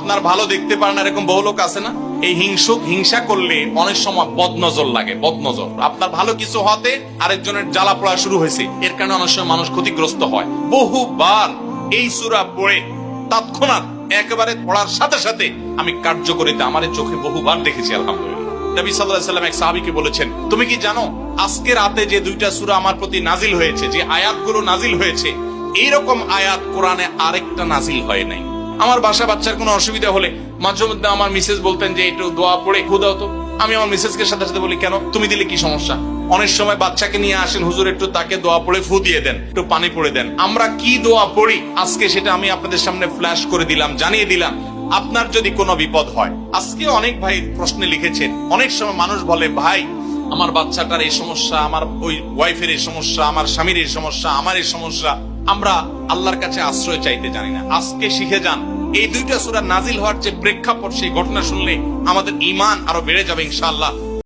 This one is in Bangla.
আপনার ভালো দেখতে পারেন এরকম বহু লোক আছে না? এই হিংসা করলে অনেক সময় বদনজর লাগে, বদনজর। আপনার ভালো কিছু হতে আরেকজনের জ্বালা পড়া শুরু হয়েছে, এর কারণে অনেক সময় মানুষ ক্ষতিগ্রস্ত হয়। বহুবার এই সূরা পড়ে তৎক্ষণাৎ একেবারে পড়ার সাথে সাথে আমি কার্যকরিতা আমার চোখে বহুবার দেখেছি, আলহামদুলিল্লাহ। নবী সাল্লাল্লাহু আলাইহি ওয়াসাল্লাম এক সাহাবীকে বলেছেন, তুমি কি জানো আজকে রাতে যে 2টা সূরা আমার প্রতি নাজিল হয়েছে, যে আয়াতগুলো নাজিল হয়েছে, এইরকম আয়াত কোরআনে আরেকটা নাজিল হয় নাই। আমার বাচ্চার কোনো অসুবিধা হলে মাঝে মধ্যে আমার মিসেস বলতেন যে একটু দোয়া পড়ে খুদাও তো। আমি আমার মিসেসকে সাথে সাথে বলি, কেন, তুমি দিলে কি সমস্যা? অনেক সময় বাচ্চাকে নিয়ে আসেন, হুজুর একটু তাকে দোয়া পড়ে ফু দিয়ে দেন, একটু পানি পড়ে দেন। আমরা কি দোয়া পড়ি আজকে সেটা আমি আপনাদের সামনে ফ্ল্যাশ করে দিলাম, জানিয়ে দিলাম। আপনার যদি কোনো বিপদ হয়, আজকে অনেক ভাই প্রশ্নে লিখেছেন, অনেক সময় মানুষ বলে, ভাই আমার বাচ্চাটার এই সমস্যা, আমার ওই ওয়াইফের এই সমস্যা, আমার স্বামীর এই সমস্যা, আমার এই সমস্যা। আমরা আল্লাহর কাছে আশ্রয় চাইতে জানি না। আজকে শিখে যান, এই 2টা সূরা নাজিল হওয়ার যে প্রেক্ষাপট, সেই ঘটনা শুনলে আমাদের ঈমান আরো বেড়ে যাবে ইনশাআল্লাহ।